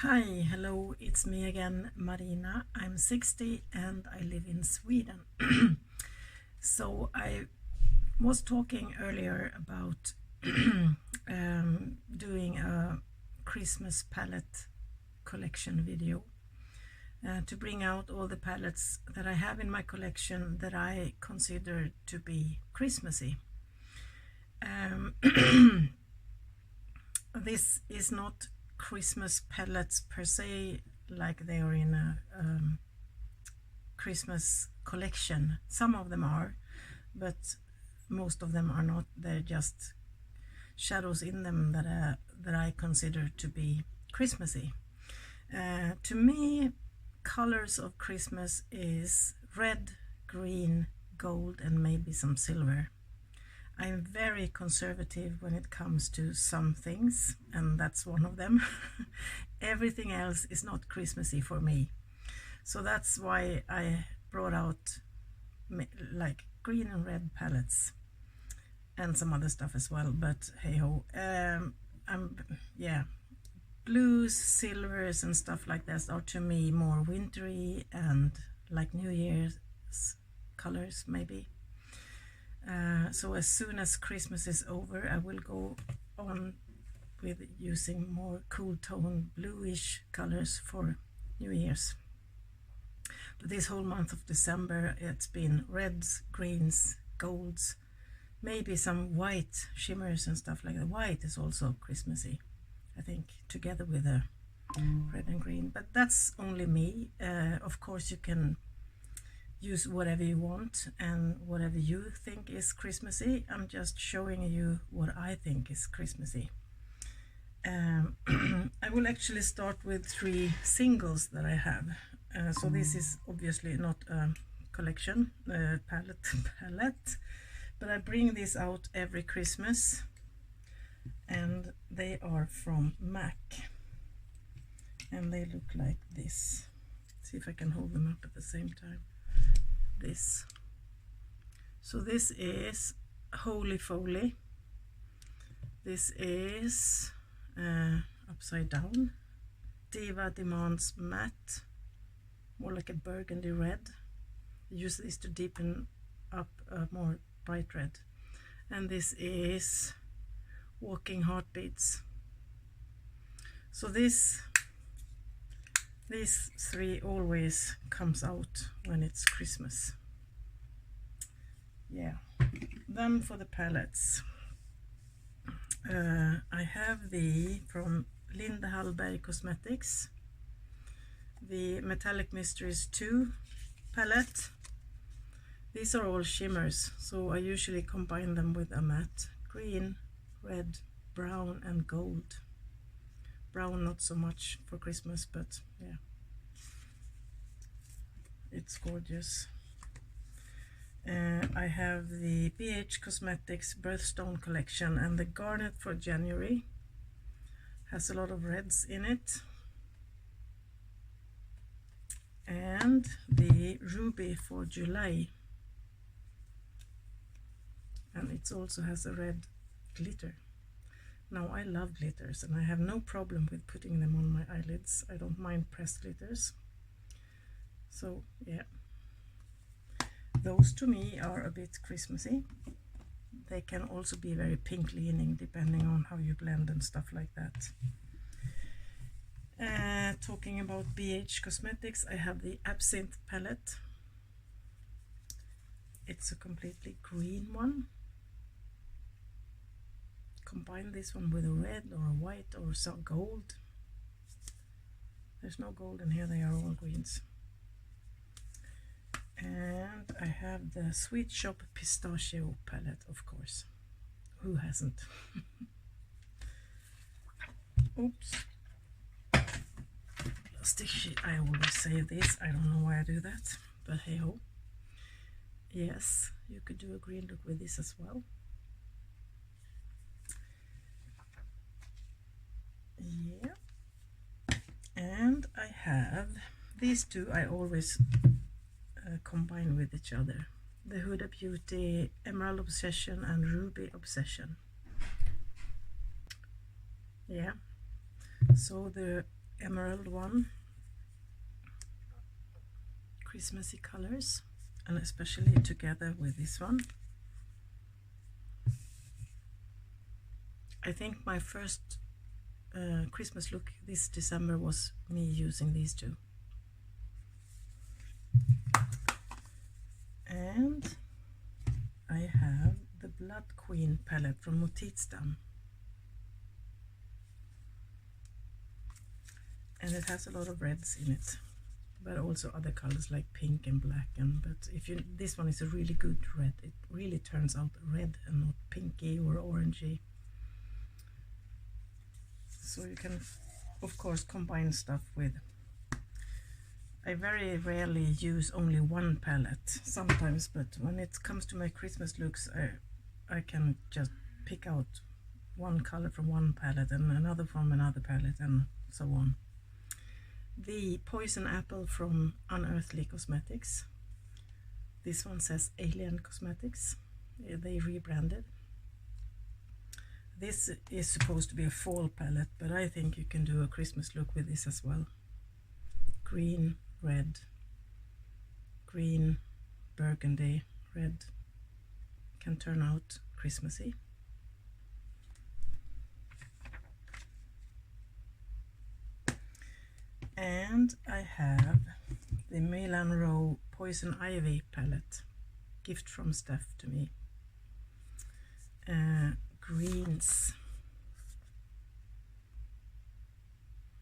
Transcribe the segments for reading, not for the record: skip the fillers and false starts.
Hi, hello, it's me again, Marina. I'm 60 and I live in Sweden. So I was talking earlier about doing a Christmas palette collection video to bring out all the palettes that I have in my collection that I consider to be Christmassy. This is not Christmas palettes per se, like they are in a Christmas collection. Some of them are, but most of them are not. They're just shadows in them that I consider to be Christmassy. To me, colors of Christmas is red, green, gold, and maybe some silver. I'm very conservative when it comes to some things, and that's one of them. Everything else is not Christmassy for me. So that's why I brought out like green and red palettes and some other stuff as well, but hey ho. Blues, silvers and stuff like that are to me more wintry and like New Year's colors maybe. So as soon as Christmas is over, I will go on with using more cool tone bluish colors for New Year's. But this whole month of December, it's been reds, greens, golds, maybe some white shimmers and stuff like that. White is also Christmassy, I think, together with the red and green. But that's only me. Of course, you can use whatever you want and whatever you think is Christmassy. I'm just showing you what I think is Christmassy. I will actually start with 3 singles that I have. So this is obviously not a collection palette, but I bring this out every Christmas, and they are from MAC, and they look like this. See if I can hold them up at the same time. This. So this is Holy Foley. This is upside down. Diva Demands Matte, more like a burgundy red. I use this to deepen up a more bright red. And this is Walking Heartbeats. So these 3 always comes out when it's Christmas. Yeah. Then for the palettes, I have the from Linda Hallberg Cosmetics, the Metallic Mysteries 2 palette. These are all shimmers, so I usually combine them with a matte. Green, red, brown and gold. Brown not so much for Christmas, but yeah, it's gorgeous. I have the BH Cosmetics Birthstone collection, and the Garnet for January has a lot of reds in it, and the Ruby for July, and it also has a red glitter. Now I love glitters and I have no problem with putting them on my eyelids. I don't mind pressed glitters. So yeah, those to me are a bit Christmassy. They can also be very pink leaning depending on how you blend and stuff like that. Talking about BH Cosmetics, I have the Absinthe palette. It's a completely green one. Combine this one with a red or a white or some gold. There's no gold in here, they are all greens. And I have the Sweet Shop Pistachio palette, of course. Who hasn't? Oops. Plastic sheet. I always say this. I don't know why I do that, but hey ho. Yes, you could do a green look with this as well. Yeah. And I have these 2. I always combine with each other. The Huda Beauty Emerald Obsession and Ruby Obsession. Yeah. So the emerald one, Christmassy colors, and especially together with this one. I think my first Christmas look this December was me using these two. And I have the Blood Queen palette from Motitstam. And it has a lot of reds in it, but also other colors like pink and black. But if you, this one is a really good red. It really turns out red and not pinky or orangey. So you can, of course, combine stuff with. I very rarely use only one palette sometimes, but when it comes to my Christmas looks, I can just pick out one color from one palette and another from another palette and so on. The Poison Apple from Unearthly Cosmetics. This one says Alien Cosmetics. They rebranded. This is supposed to be a fall palette, but I think you can do a Christmas look with this as well. Green, red, green, burgundy, red can turn out Christmassy. And I have the Milan Row Poison Ivy palette, gift from Steph to me. Greens,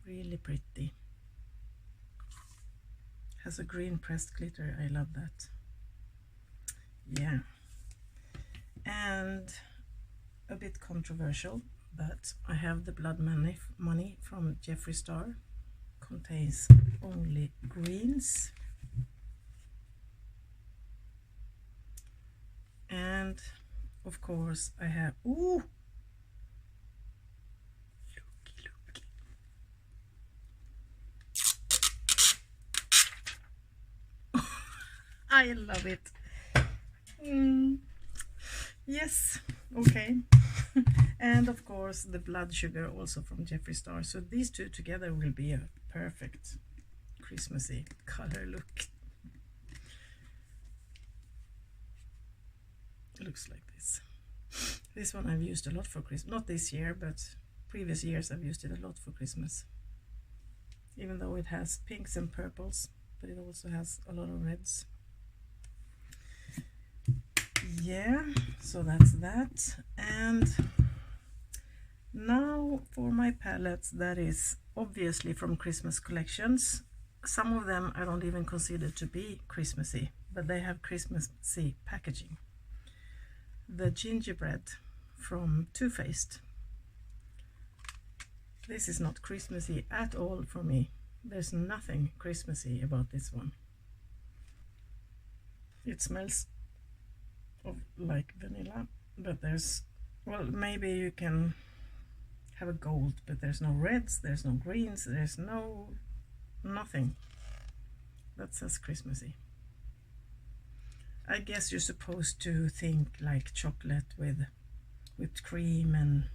really pretty. Has a green pressed glitter. I love that. Yeah. And a bit controversial, but I have the Blood Money from Jeffree Star. Contains only greens. And of course I have, ooh, looky. I love it. Yes, okay. And of course the Blood Sugar also from Jeffree Star. So these two together will be a perfect Christmassy color look. It looks like this. This one I've used a lot for Christmas. Not this year, but previous years I've used it a lot for Christmas. Even though it has pinks and purples, but it also has a lot of reds. Yeah, so that's that. And now for my palettes, that is obviously from Christmas collections. Some of them I don't even consider to be Christmassy, but they have Christmassy packaging. The Gingerbread from Too Faced. This is not Christmassy at all for me. There's nothing Christmassy about this one. It smells of like vanilla, but there's, well, maybe you can have a gold, but there's no reds, there's no greens, there's nothing that says Christmassy. I guess you're supposed to think like chocolate with whipped cream, and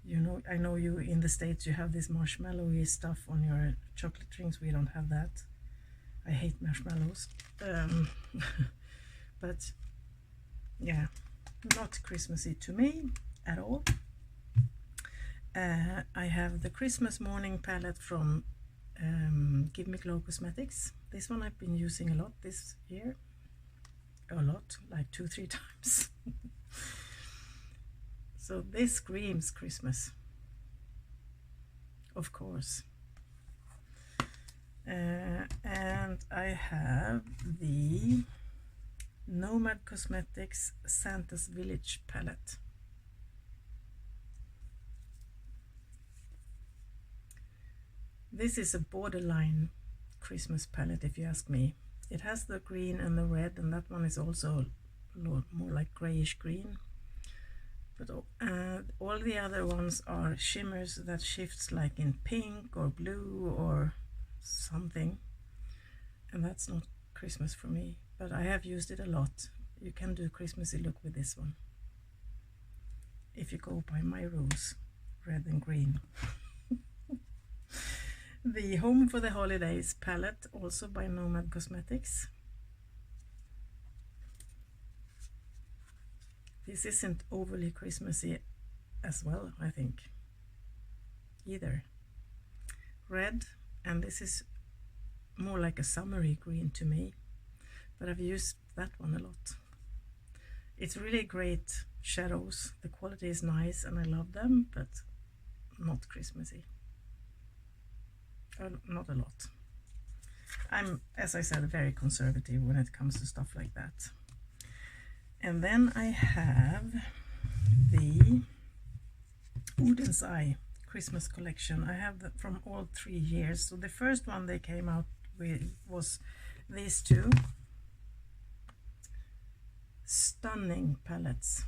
you know, I know you in the States you have this marshmallowy stuff on your chocolate drinks. We don't have that. I hate marshmallows. But yeah, not Christmassy to me at all. I have the Christmas Morning palette from Give Me Glow Cosmetics. This one I've been using a lot this year. A lot, like 2-3 times. So this screams Christmas, of course. And I have the Nomad Cosmetics Santa's Village palette. This is a borderline Christmas palette, if you ask me. It has the green and the red, and that one is also a lot more like grayish green. But all the other ones are shimmers that shifts like in pink or blue or something. And that's not Christmas for me, but I have used it a lot. You can do Christmassy look with this one, if you go by my rules, red and green. The Home for the Holidays palette, also by Nomad Cosmetics. This isn't overly Christmassy as well, I think, either. Red, and this is more like a summery green to me, but I've used that one a lot. It's really great shadows. The quality is nice and I love them, but not Christmassy. Not a lot. I'm, as I said, very conservative when it comes to stuff like that. And then I have the Odin's Eye Christmas collection. I have from all 3 years. So the first one they came out with was these two stunning palettes.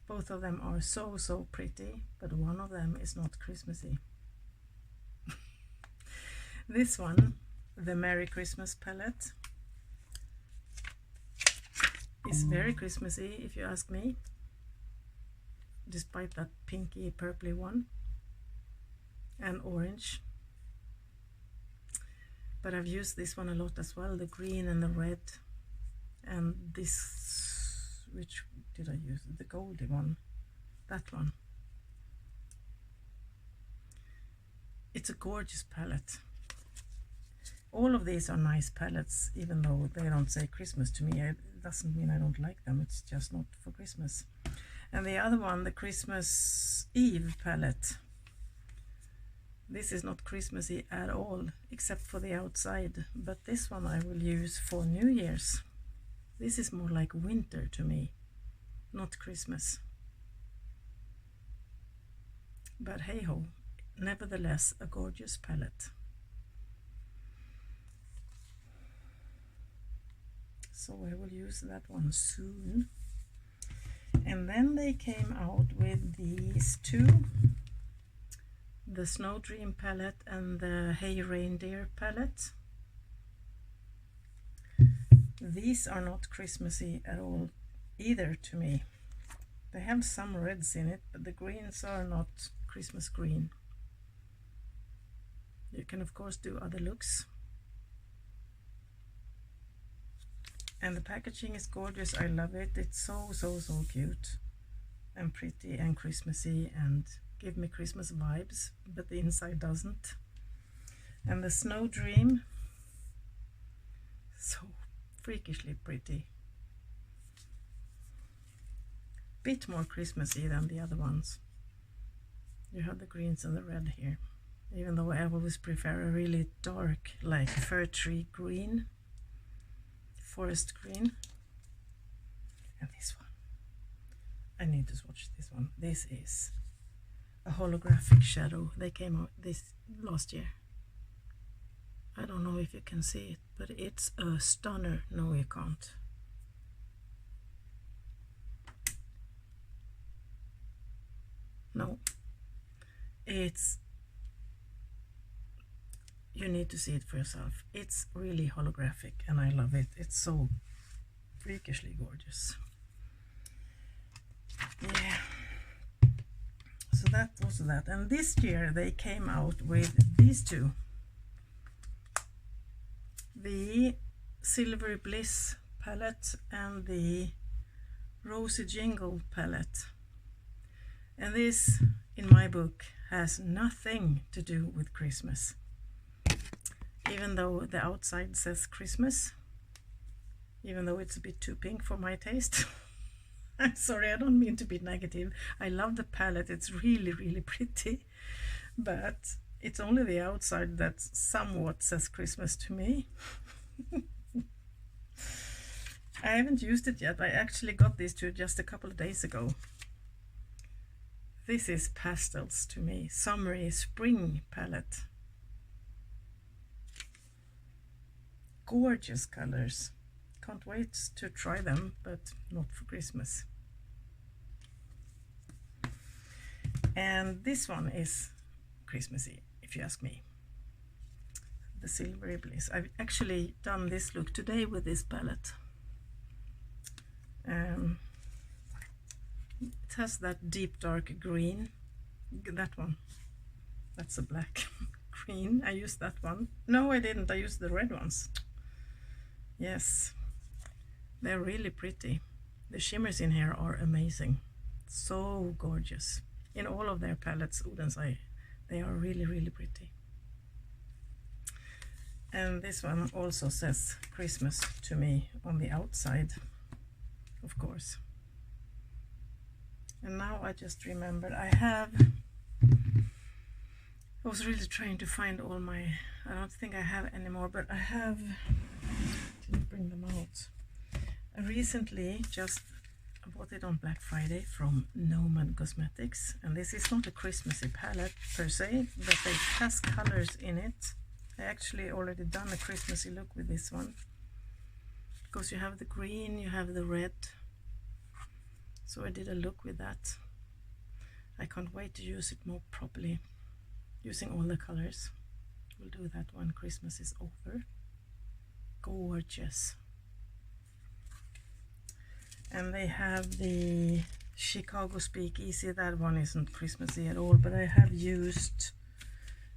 Both of them are so pretty, but one of them is not Christmassy. This one, the Merry Christmas palette, is very Christmassy if you ask me, despite that pinky purpley one and orange. But I've used this one a lot as well, the green and the red, and this, which did I use? The goldy one, that one. It's a gorgeous palette. All of these are nice palettes, even though they don't say Christmas to me. It doesn't mean I don't like them, it's just not for Christmas. And the other one, the Christmas Eve palette, this is not Christmassy at all, except for the outside, but this one I will use for New Year's. This is more like winter to me, not Christmas. But hey ho, nevertheless a gorgeous palette. So I will use that one soon. And then they came out with these two, the Snow Dream palette and the Hey Reindeer palette. These are not Christmassy at all either to me. They have some reds in it, but the greens are not Christmas green. You can of course do other looks. And the packaging is gorgeous. I love it. It's so cute and pretty and Christmassy and give me Christmas vibes, but the inside doesn't. And the Snow Dream, so freakishly pretty. Bit more Christmassy than the other ones. You have the greens and the red here, even though I always prefer a really dark, like fir tree green, forest green. And this one, I need to swatch this one. This is a holographic shadow. They came out this last year. I don't know if you can see it, but it's a stunner. No, you can't. No, it's, you need to see it for yourself. It's really holographic and I love it. It's so freakishly gorgeous. Yeah, so that was that. And this year they came out with these two, the Silvery Bliss palette and the Rosy Jingle palette. And this, in my book, has nothing to do with Christmas. Even though the outside says Christmas, even though it's a bit too pink for my taste. I'm sorry, I don't mean to be negative. I love the palette, it's really pretty. But it's only the outside that somewhat says Christmas to me. I haven't used it yet. I actually got these two just a couple of days ago. This is pastels to me, summery spring palette. Gorgeous colors. Can't wait to try them, but not for Christmas. And this one is Christmassy, if you ask me. The Silvery Bliss. I've actually done this look today with this palette. It has that deep dark green, that one, that's a black green. I used that one. No, I didn't. I used the red ones. Yes, they're really pretty. The shimmers in here are amazing. So gorgeous. In all of their palettes, Odensai, they are really, really pretty. And this one also says Christmas to me on the outside, of course. And now I just remembered I was really trying to find all my, I don't think I have anymore, but I didn't bring them out. I recently just bought it on Black Friday from Nomad Cosmetics, and this is not a Christmassy palette per se, but it has colors in it. I actually already done a Christmassy look with this one, because you have the green, you have the red, so I did a look with that. I can't wait to use it more properly, using all the colors. We'll do that when Christmas is over. Gorgeous. And they have the Chicago Speakeasy. That one isn't Christmassy at all, but I have used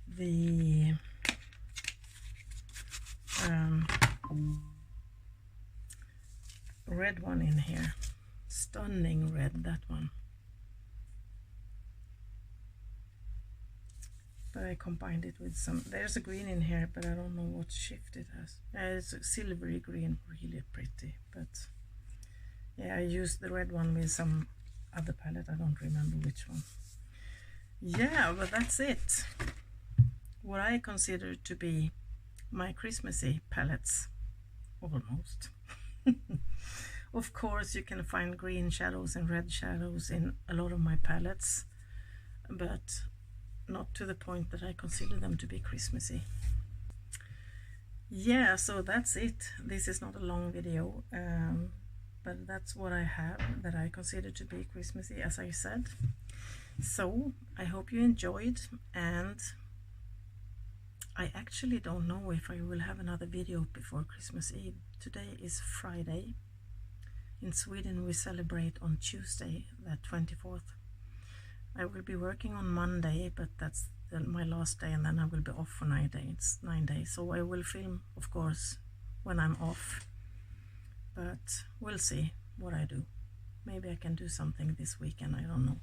the red one in here. Stunning red, that one. But I combined it with some, there's a green in here, but I don't know what shift it has. It's a silvery green, really pretty. But yeah, I used the red one with some other palette, I don't remember which one. Yeah, but that's it. What I consider to be my Christmassy palettes, almost. Of course, you can find green shadows and red shadows in a lot of my palettes, but not to the point that I consider them to be Christmassy. Yeah, so that's it. This is not a long video, but that's what I have that I consider to be Christmassy, as I said. So I hope you enjoyed, and I actually don't know if I will have another video before Christmas Eve. Today is Friday. In Sweden we celebrate on Tuesday, the 24th. I will be working on Monday, but that's my last day, and then I will be off for 9 days. 9 days. So I will film, of course, when I'm off. But we'll see what I do. Maybe I can do something this weekend, I don't know.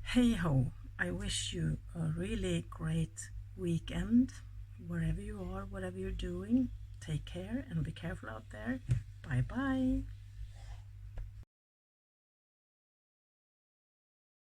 Hey ho, I wish you a really great weekend, wherever you are, whatever you're doing. Take care and be careful out there. Bye bye.